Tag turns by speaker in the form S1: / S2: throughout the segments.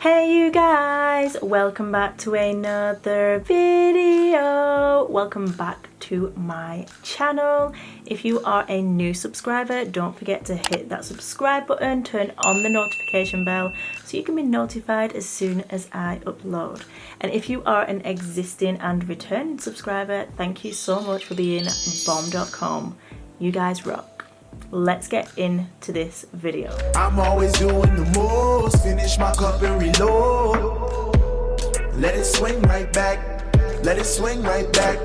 S1: Hey you guys, welcome back to another video. Welcome back to my channel. If you are a new subscriber, don't forget to hit that subscribe button, turn on the notification bell so you can be notified as soon as I upload. And if you are an existing and returning subscriber, thank you so much for being bomb.com. You guys rock. Let's get into this video.
S2: I'm always doing the most, finish my cup and reload. Let it swing right back, let it swing right back.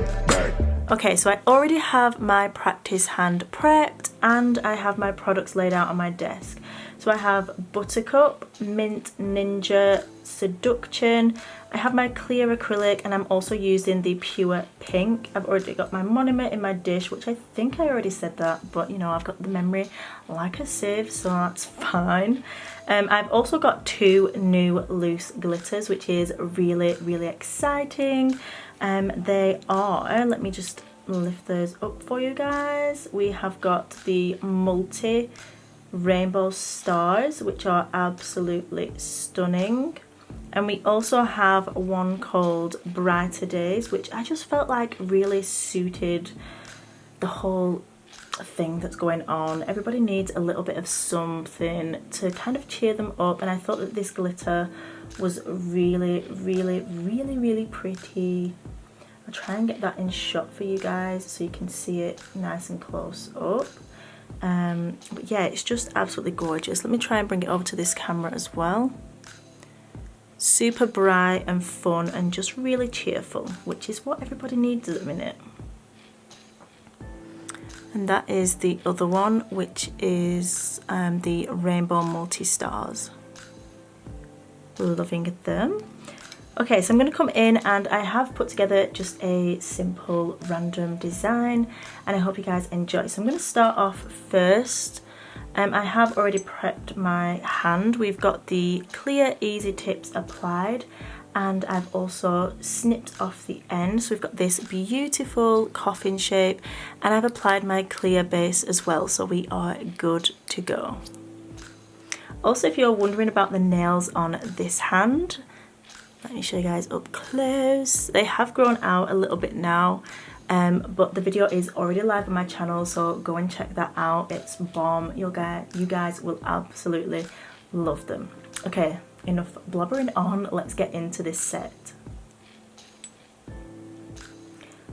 S1: Okay, so I already have my practice hand prepped and I have my products laid out on my desk. So I have Buttercup, Mint Ninja, Seduction, I have my clear acrylic, and I'm also using the pure pink. I've already got my monomer in my dish, which I think I already said that, but you know, I've got the memory like a sieve, so that's fine. I've also got two new loose glitters, which is really exciting. They are, let me just lift those up for you guys. We have got the multi rainbow stars, which are absolutely stunning. And we also have one called Brighter Days, which I just felt like really suited the whole thing that's going on. Everybody needs a little bit of something to kind of cheer them up, and I thought that this glitter was really pretty. I'll try and get that in shot for you guys so you can see it nice and close up. But yeah, it's just absolutely gorgeous. Let me try and bring it over to this camera as well. Super bright and fun and just really cheerful, which is what everybody needs at the minute. And that is the other one, which is the Rainbow Multi-Stars. Loving them. Okay, so I'm going to come in and I have put together just a simple random design and I hope you guys enjoy. So I'm going to start off first. I have already prepped my hand. We've got the clear easy tips applied and I've also snipped off the end. So we've got this beautiful coffin shape and I've applied my clear base as well, so we are good to go. Also, if you're wondering about the nails on this hand, let me show you guys up close. They have grown out a little bit now. But the video is already live on my channel, so go and check that out. It's bomb. You guys will absolutely love them. Okay, enough blabbering on. Let's get into this set.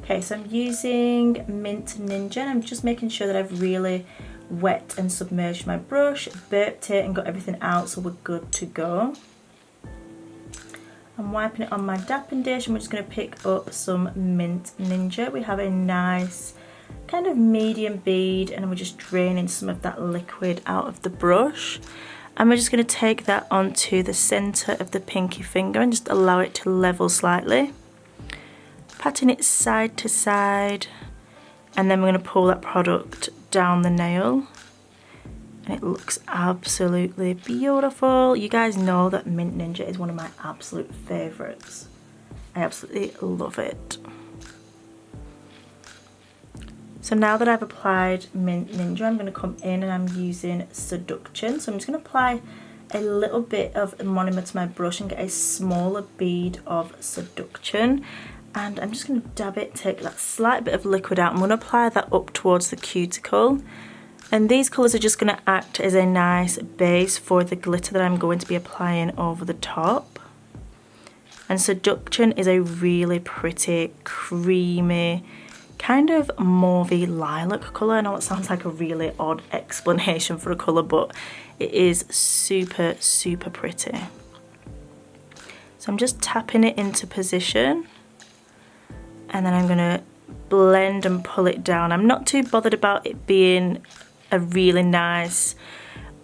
S1: Okay, so I'm using Mint Ninja and I'm just making sure that I've really wet and submerged my brush, burped it and got everything out, so we're good to go. I'm wiping it on my dapping dish and we're just going to pick up some Mint Ninja. We have a nice kind of medium bead and we're just draining some of that liquid out of the brush. And we're just going to take that onto the centre of the pinky finger and just allow it to level slightly. Patting it side to side, and then we're going to pull that product down the nail. And it looks absolutely beautiful. You guys know that Mint Ninja is one of my absolute favourites. I absolutely love it. So now that I've applied Mint Ninja, I'm going to come in and I'm using Seduction. So I'm just going to apply a little bit of monomer to my brush and get a smaller bead of Seduction. And I'm just going to dab it, take that slight bit of liquid out. I'm going to apply that up towards the cuticle. And these colours are just going to act as a nice base for the glitter that I'm going to be applying over the top. And Seduction is a really pretty, creamy, kind of mauvey lilac colour. I know it sounds like a really odd explanation for a colour, but it is super pretty. So I'm just tapping it into position. And then I'm going to blend and pull it down. I'm not too bothered about it being a really nice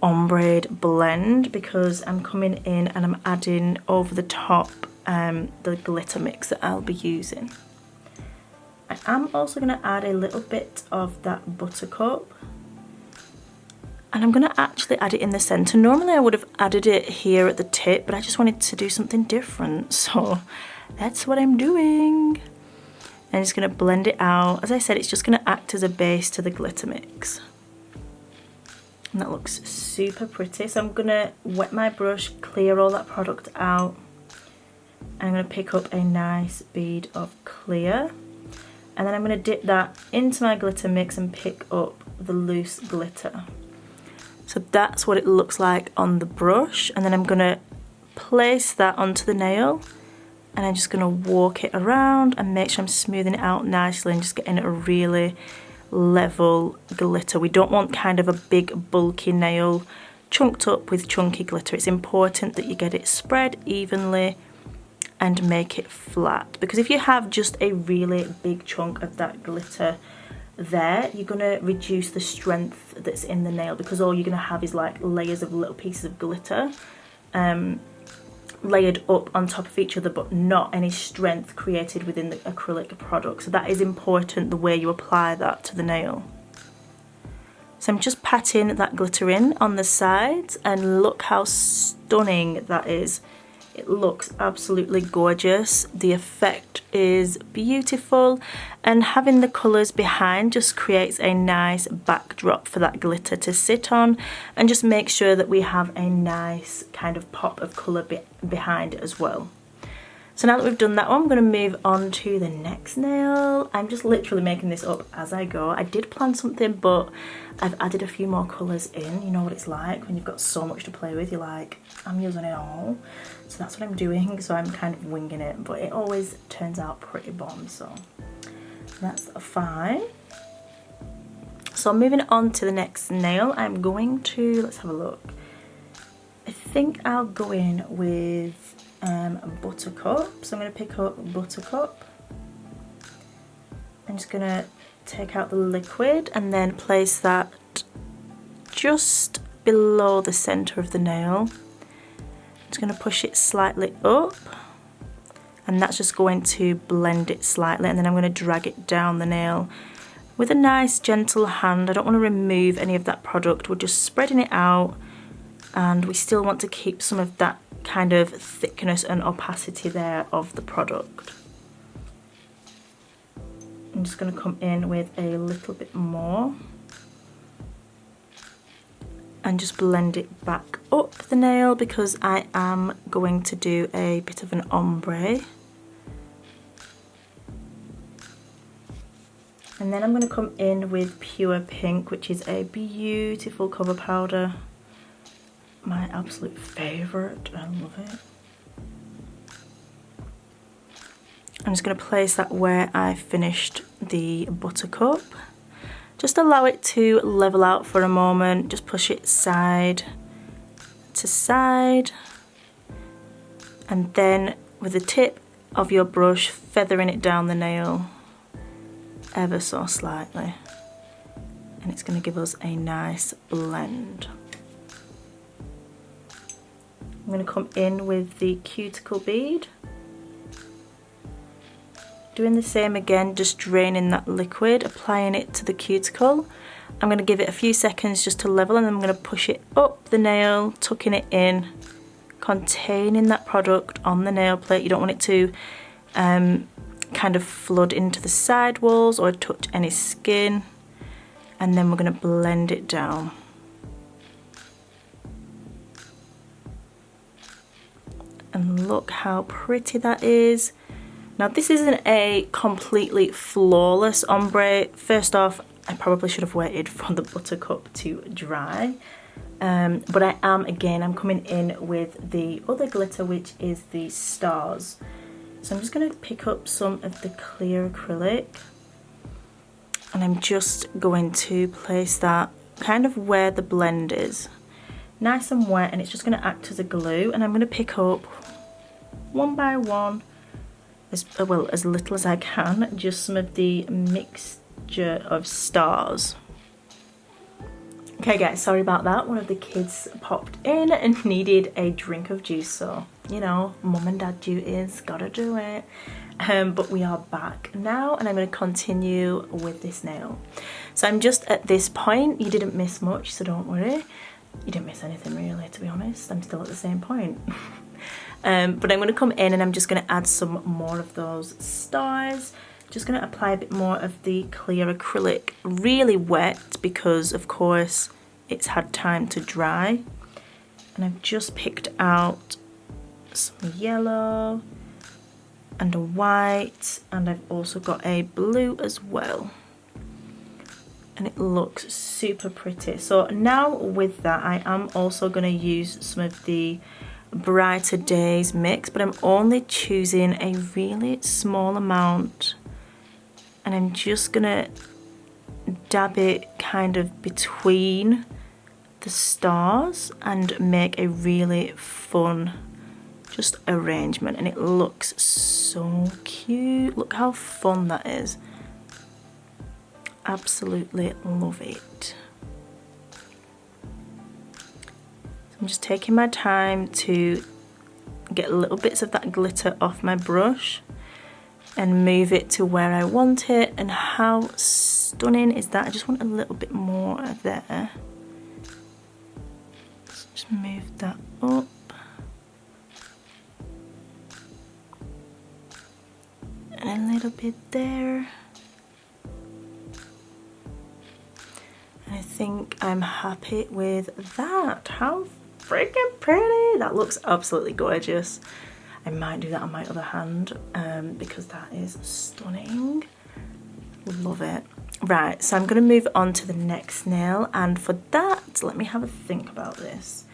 S1: ombre blend because I'm coming in and I'm adding over the top the glitter mix that I'll be using. I am also going to add a little bit of that Buttercup and I'm going to actually add it in the centre. Normally I would have added it here at the tip, but I just wanted to do something different, so that's what I'm doing. I'm just going to blend it out. As I said, it's just going to act as a base to the glitter mix. And that looks super pretty. So I'm gonna wet my brush, clear all that product out. I'm gonna pick up a nice bead of clear. And then I'm gonna dip that into my glitter mix and pick up the loose glitter. So that's what it looks like on the brush. And then I'm gonna place that onto the nail. And I'm just gonna walk it around and make sure I'm smoothing it out nicely and just getting a really level glitter. We don't want kind of a big bulky nail chunked up with chunky glitter. It's important that you get it spread evenly and make it flat, because if you have just a really big chunk of that glitter there, you're going to reduce the strength that's in the nail, because all you're going to have is like layers of little pieces of glitter layered up on top of each other, but not any strength created within the acrylic product. So that is important, the way you apply that to the nail. So I'm just patting that glitter in on the sides, and look how stunning that is. It looks absolutely gorgeous. The effect is beautiful, and having the colours behind just creates a nice backdrop for that glitter to sit on, and just make sure that we have a nice kind of pop of colour behind it as well. So now that we've done that one, I'm going to move on to the next nail. I'm just literally making this up as I go. I did plan something, but I've added a few more colours in. You know what it's like when you've got so much to play with. You're like, I'm using it all. So that's what I'm doing. So I'm kind of winging it, but it always turns out pretty bomb. So that's fine. So moving on to the next nail, I'm going to, let's have a look. I think I'll go in with Buttercup. So I'm going to pick up Buttercup. I'm just going to take out the liquid and then place that just below the centre of the nail. I'm just going to push it slightly up, and that's just going to blend it slightly, and then I'm going to drag it down the nail with a nice gentle hand. I don't want to remove any of that product, we're just spreading it out, and we still want to keep some of that kind of thickness and opacity there of the product. I'm just going to come in with a little bit more and just blend it back up the nail, because I am going to do a bit of an ombre. And then I'm going to come in with Pure Pink, which is a beautiful cover powder. My absolute favourite, I love it. I'm just going to place that where I finished the Buttercup. Just allow it to level out for a moment, just push it side to side, and then with the tip of your brush feathering it down the nail ever so slightly, and it's going to give us a nice blend. I'm going to come in with the Cuticle Bead, doing the same again, just draining that liquid, applying it to the cuticle. I'm going to give it a few seconds just to level, and then I'm going to push it up the nail, tucking it in, containing that product on the nail plate. You don't want it to kind of flood into the side walls or touch any skin, and then we're going to blend it down. And look how pretty that is. Now this isn't a completely flawless ombre. First off, I probably should have waited for the Buttercup to dry. But I'm coming in with the other glitter, which is the Stars. So I'm just going to pick up some of the clear acrylic, and I'm just going to place that kind of where the blend is. Nice and wet, and it's just going to act as a glue, and I'm going to pick up one by one, as little as I can, just some of the mixture of Stars. Okay guys, sorry about that. One of the kids popped in and needed a drink of juice, so you know, mum and dad duties, gotta do it. But we are back now, and I'm going to continue with this nail. So I'm just at this point. You didn't miss much, so don't worry. You didn't miss anything really, to be honest. I'm still at the same point. But I'm going to come in and I'm just going to add some more of those stars. Just going to apply a bit more of the clear acrylic, really wet, because of course it's had time to dry. And I've just picked out some yellow and a white, and I've also got a blue as well. And it looks super pretty. So now with that, I am also going to use some of the Brighter Days mix, but I'm only choosing a really small amount, and I'm just going to dab it kind of between the stars and make a really fun just arrangement, and it looks so cute. Look how fun that is. Absolutely love it. So I'm just taking my time to get little bits of that glitter off my brush and move it to where I want it. And how stunning is that? I just want a little bit more there. Let's just move that up. And a little bit there. And I think I'm happy with that. How freaking pretty! That looks absolutely gorgeous. I might do that on my other hand because that is stunning. Love it. Right, so I'm going to move on to the next nail, and for that, let me have a think about this.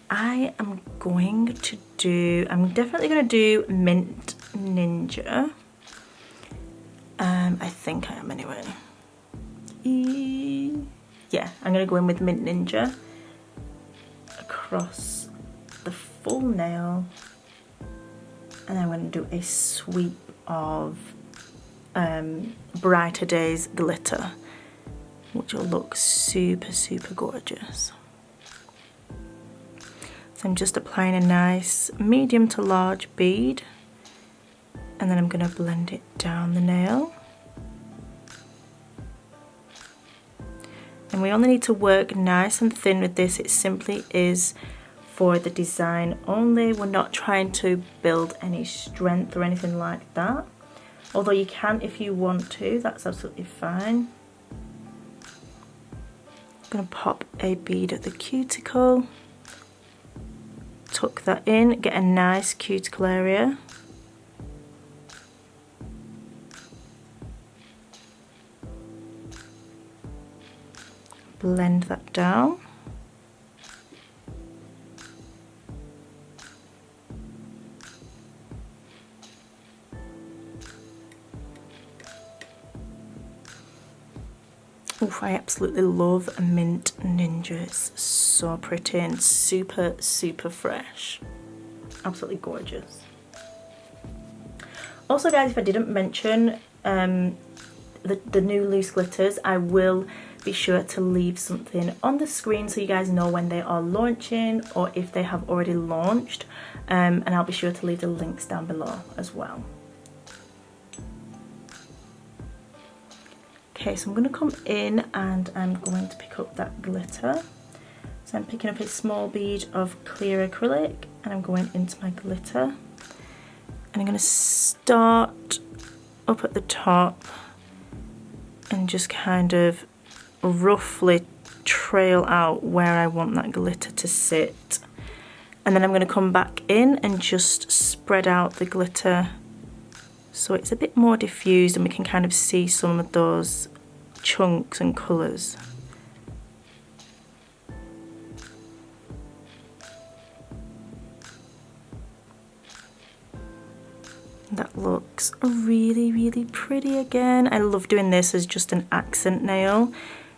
S1: I am going to do, I'm definitely going to do Mint Ninja. I think I am anyway. Yeah, I'm going to go in with Mint Ninja across the full nail, and I'm going to do a sweep of Brighter Days glitter, which will look super, super gorgeous. So I'm just applying a nice medium to large bead, and then I'm going to blend it down the nail. And we only need to work nice and thin with this. It simply is for the design only. We're not trying to build any strength or anything like that. Although you can if you want to, that's absolutely fine. I'm going to pop a bead at the cuticle. Tuck that in, get a nice cuticle area. Blend that down. Oof, I absolutely love a Mint Ninja. It's so pretty and super, super fresh. Absolutely gorgeous. Also guys, if I didn't mention the new loose glitters, I will be sure to leave something on the screen so you guys know when they are launching or if they have already launched, and I'll be sure to leave the links down below as well. Okay, so I'm going to come in and I'm going to pick up that glitter. So I'm picking up a small bead of clear acrylic and I'm going into my glitter. And I'm going to start up at the top and just kind of roughly trail out where I want that glitter to sit. And then I'm going to come back in and just spread out the glitter so it's a bit more diffused and we can kind of see some of those chunks and colours. That looks really, really pretty again. I love doing this as just an accent nail.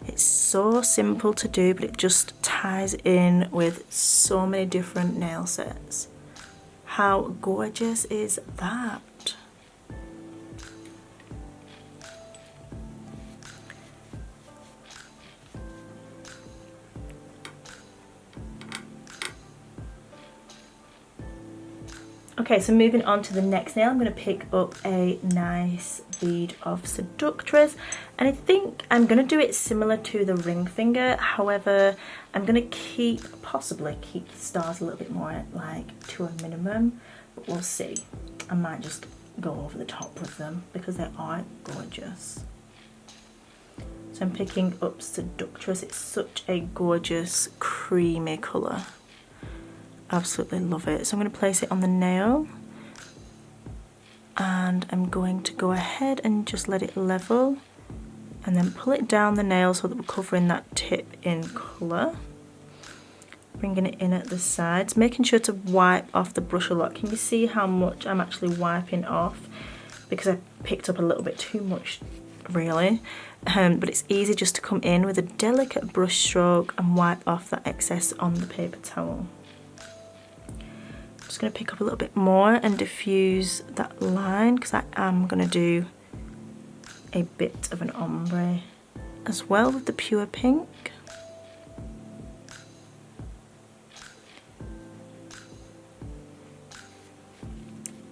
S1: It's so simple to do, but it just ties in with so many different nail sets. How gorgeous is that? Okay, so moving on to the next nail, I'm going to pick up a nice bead of Seductress, and I think I'm going to do it similar to the ring finger. However, I'm going to possibly keep the stars a little bit more like to a minimum, but we'll see. I might just go over the top with them because they are gorgeous. So I'm picking up Seductress. It's such a gorgeous creamy colour. Absolutely love it. So I'm going to place it on the nail. And I'm going to go ahead and just let it level. And then pull it down the nail so that we're covering that tip in colour. Bringing it in at the sides. Making sure to wipe off the brush a lot. Can you see how much I'm actually wiping off? Because I picked up a little bit too much, really. But it's easy just to come in with a delicate brush stroke and wipe off that excess on the paper towel. Just going to pick up a little bit more and diffuse that line because I am going to do a bit of an ombre as well with the pure pink.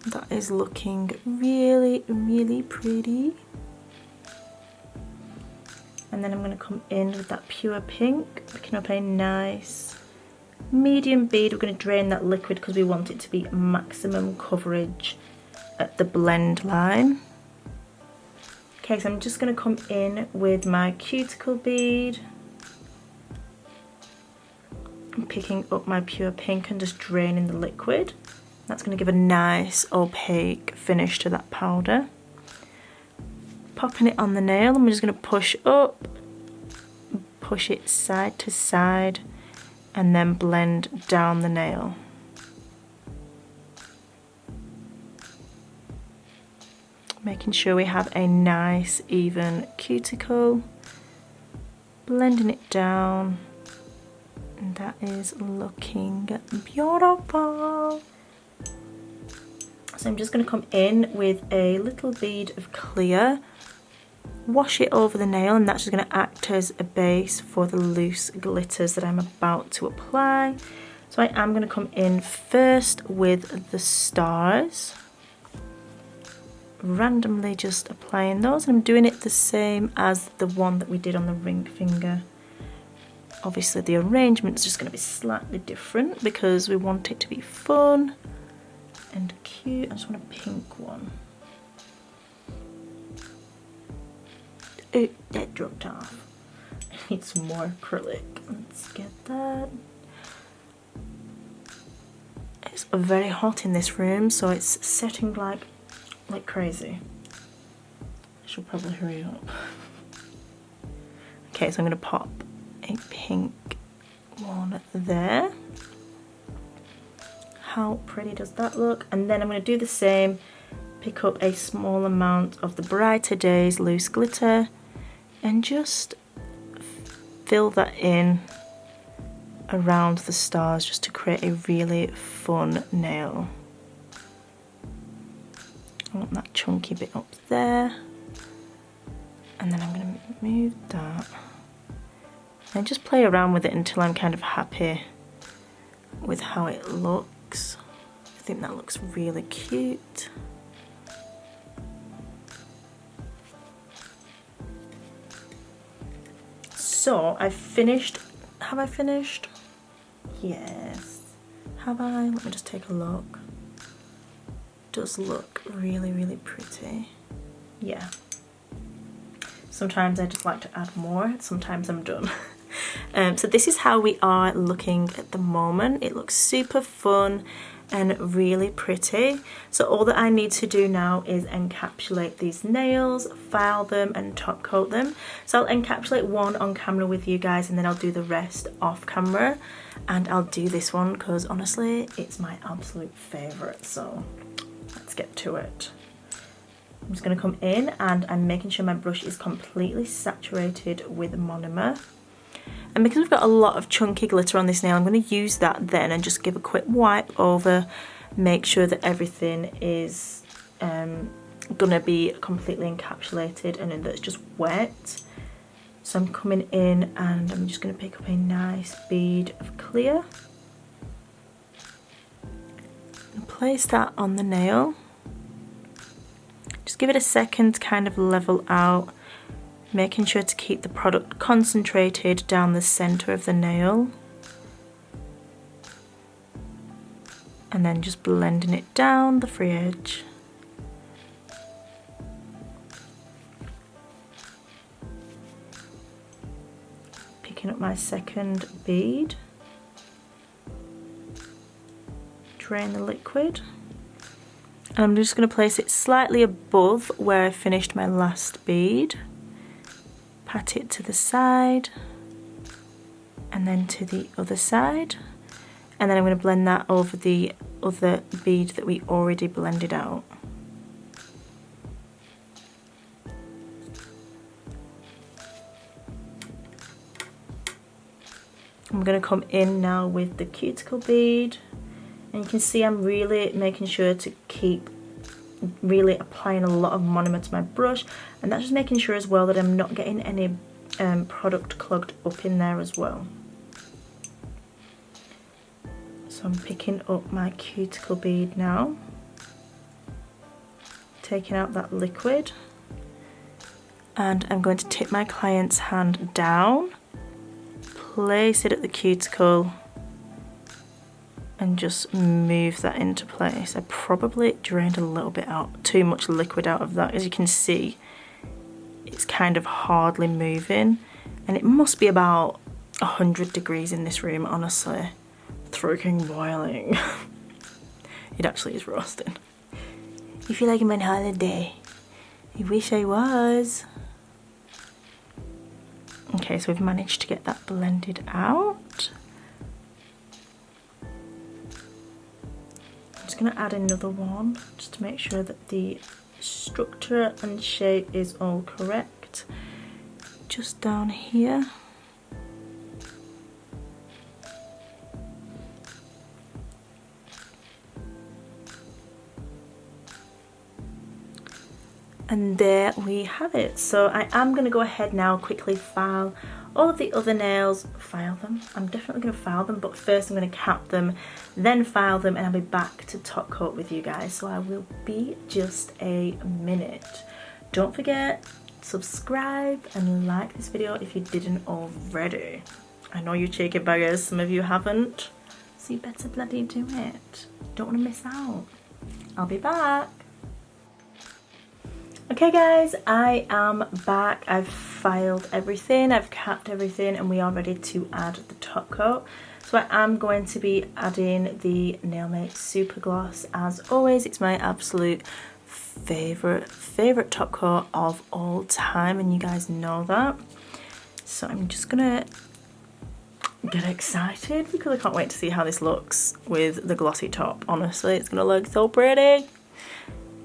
S1: That is looking really, really pretty. And then I'm going to come in with that pure pink, picking up a nice medium bead. We're going to drain that liquid because we want it to be maximum coverage at the blend line. Okay, so I'm just going to come in with my cuticle bead. I'm picking up my pure pink and just draining the liquid. That's going to give a nice opaque finish to that powder. Popping it on the nail, and we're just going to push up, push it side to side, and then blend down the nail. Making sure we have a nice even cuticle. Blending it down. And that is looking beautiful. So I'm just going to come in with a little bead of clear, wash it over the nail, and that's just going to act as a base for the loose glitters that I'm about to apply. So I am going to come in first with the stars, randomly just applying those, and I'm doing it the same as the one that we did on the ring finger. Obviously the arrangement is just going to be slightly different because we want it to be fun and cute. I just want a pink one. Oh, that dropped off. I need some more acrylic. Let's get that. It's very hot in this room, so it's setting like crazy. I should probably hurry up. Okay, so I'm going to pop a pink one there. How pretty does that look? And then I'm going to do the same, pick up a small amount of the Brighter Days loose glitter and just fill that in around the stars just to create a really fun nail. I want that chunky bit up there, and then I'm going to move that and just play around with it until I'm kind of happy with how it looks. I think that looks really cute. So I've finished. Have I finished? Yes. Have I? Let me just take a look. It does look really, really pretty. Yeah. Sometimes I just like to add more. Sometimes I'm done. So this is how we are looking at the moment. It looks super fun and really pretty. So all that I need to do now is encapsulate these nails, file them and top coat them. So I'll encapsulate one on camera with you guys, and then I'll do the rest off camera. And I'll do this one because honestly it's my absolute favourite, so let's get to it. I'm just going to come in and I'm making sure my brush is completely saturated with monomer. And because we've got a lot of chunky glitter on this nail, I'm going to use that then and just give a quick wipe over, make sure that everything is going to be completely encapsulated and that it's just wet. So I'm coming in and I'm just going to pick up a nice bead of clear and place that on the nail. Just give it a second to kind of level out, making sure to keep the product concentrated down the centre of the nail. And then just blending it down the free edge. picking up my second bead, drain the liquid, and I'm just going to place it slightly above where I finished my last bead, pat it to the side and then to the other side, and then I'm going to blend that over the other bead that we already blended out. I'm going to come in now with the cuticle bead, and you can see I'm really making sure to keep really applying a lot of monomer to my brush, and that's just making sure as well that I'm not getting any product clogged up in there as well. So I'm picking up my cuticle bead now, taking out that liquid, and I'm going to tip my client's hand down, place it at the cuticle and just move that into place. I probably drained a little bit out, too much liquid out of that. As you can see, it's kind of hardly moving, and it must be about 100 degrees in this room, honestly. Freaking boiling. It actually is roasting. You feel like I'm on holiday. I wish I was. Okay, so we've managed to get that blended out. I'm just going to add another one just to make sure that the structure and shape is all correct. Just down here. And there we have it. So I am going to go ahead now, quickly file all of the other nails. File them? I'm definitely going to file them, but first I'm going to cap them, then file them, and I'll be back to top coat with you guys. So I will be just a minute. Don't forget, subscribe and like this video if you didn't already. I know you cheeky buggers, some of you haven't, so you better bloody do it. Don't want to miss out. I'll be back. Okay guys, I am back. I've filed everything, I've capped everything, and we are ready to add the top coat. So I am going to be adding the Nail Mate Super Gloss. As always, it's my absolute favorite top coat of all time, and you guys know that. So I'm just gonna get excited because I can't wait to see how this looks with the glossy top. Honestly, it's gonna look so pretty.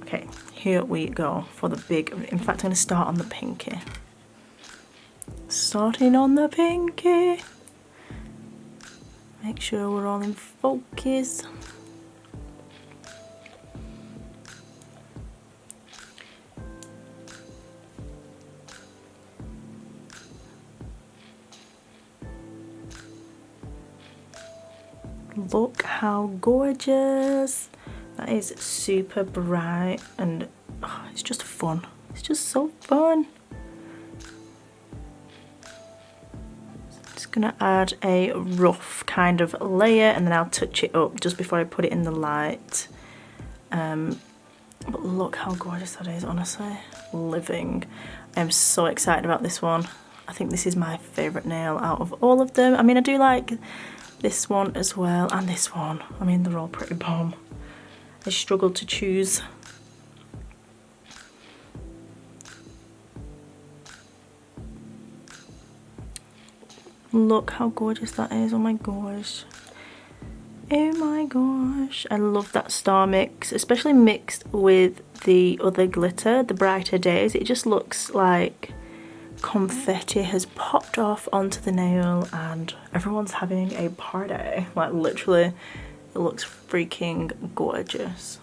S1: Okay, here we go for the big, in fact I'm going to start on the pinky. Starting on the pinky. Make sure we're all in focus. Look how gorgeous. That is super bright, and oh, it's just fun. It's just so fun. Just gonna add a rough kind of layer, and then I'll touch it up just before I put it in the light. But look how gorgeous that is, honestly. Living. I'm so excited about this one. I think this is my favourite nail out of all of them. I mean, I do like this one as well, and this one. I mean, they're all pretty bomb. I struggled to choose. Look how gorgeous that is. Oh my gosh. Oh my gosh. I love that star mix, especially mixed with the other glitter, the Brighter Days. It just looks like confetti has popped off onto the nail and everyone's having a party. Like literally, it looks freaking gorgeous.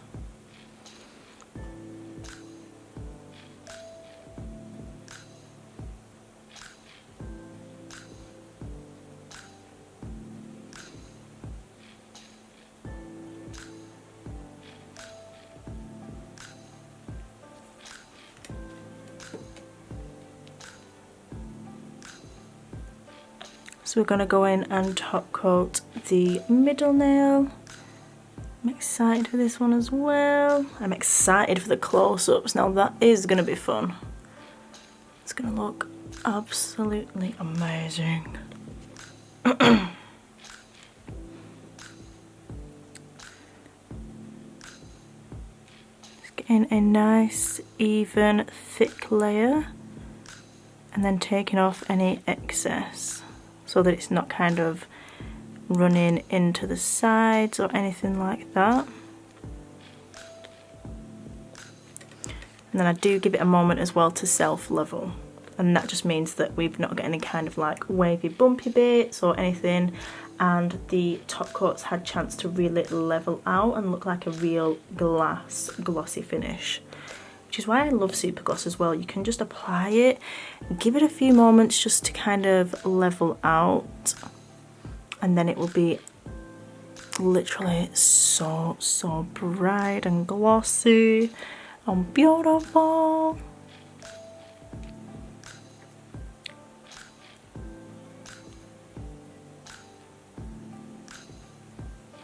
S1: So we're going to go in and top coat the middle nail. I'm excited for this one as well. I'm excited for the close-ups. Now that is going to be fun. It's going to look absolutely amazing. Just getting a nice, even, thick layer, and then taking off any excess so that it's not kind of running into the sides or anything like that. And then I do give it a moment as well to self-level, and that just means that we've not got any kind of like wavy bumpy bits or anything, and the top coat's had a chance to really level out and look like a real glass glossy finish, which is why I love super gloss as well. You can just apply it, give it a few moments just to kind of level out, and then it will be literally so bright and glossy and beautiful.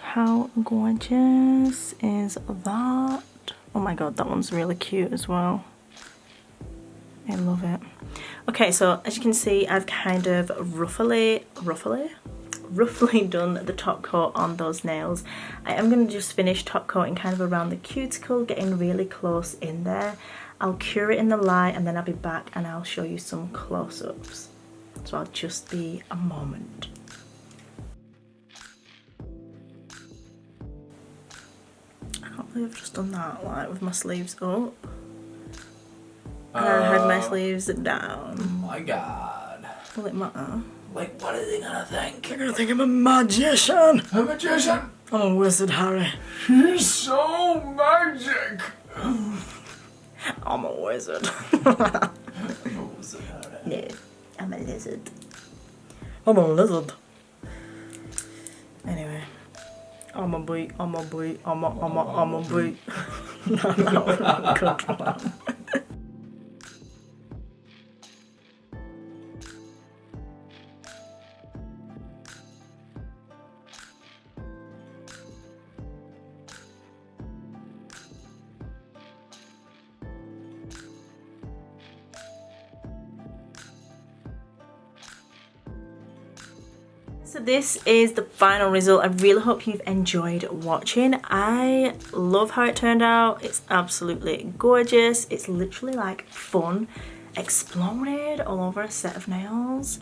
S1: How gorgeous is that? Oh my god, that one's really cute as well. I love it. Okay, so as you can see, I've kind of roughly done the top coat on those nails. I am going to just finish top coating kind of around the cuticle, getting really close in there. I'll cure it in the light and then I'll be back and I'll show you some close-ups. So I'll just be a moment. I can't believe I've just done that, like with my sleeves up. And I had my sleeves down.
S3: My god.
S1: Will it matter?
S3: Like, what are they gonna think?
S1: They're gonna think I'm a magician!
S3: A magician?
S1: I'm a wizard, Harry.
S3: He's so magic!
S1: I'm a wizard. No, I'm a lizard. I'm a lizard. Anyway. I'm a boy, I'm a boy, I'm a boy. No, that was not a good one. So this is the final result. I really hope you've enjoyed watching. I love how it turned out. It's absolutely gorgeous. It's literally like fun exploded all over a set of nails.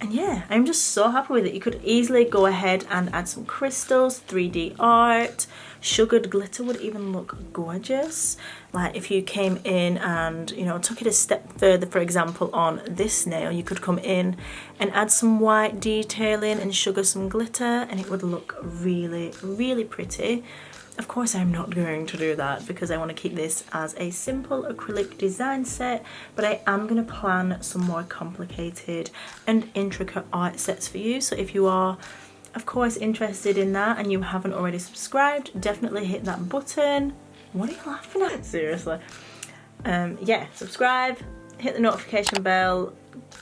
S1: And yeah, I'm just so happy with it. You could easily go ahead and add some crystals, 3D art. Sugared glitter would even look gorgeous. Like if you came in and, you know, took it a step further, for example, on this nail, you could come in and add some white detailing and sugar some glitter, and it would look really, really pretty. Of course, I'm not going to do that because I want to keep this as a simple acrylic design set, but I am going to plan some more complicated and intricate art sets for you. So if you are, of course, interested in that and you haven't already subscribed, definitely hit that button. What are you laughing at? Seriously. Yeah, subscribe, hit the notification bell,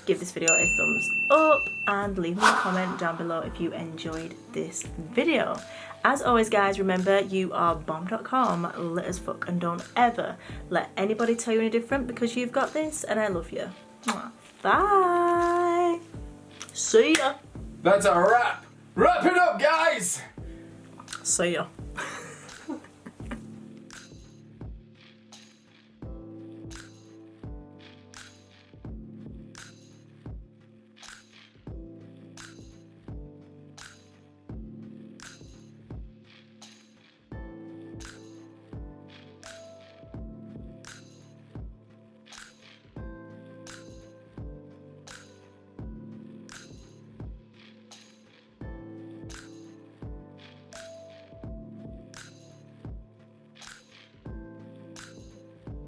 S1: give this video a thumbs up, and leave me a comment down below if you enjoyed this video. As always, guys, remember, you are bomb.com, lit as fuck, and don't ever let anybody tell you any different because you've got this and I love you. Bye. See ya.
S3: That's a wrap. Wrap it up, guys.
S1: See ya.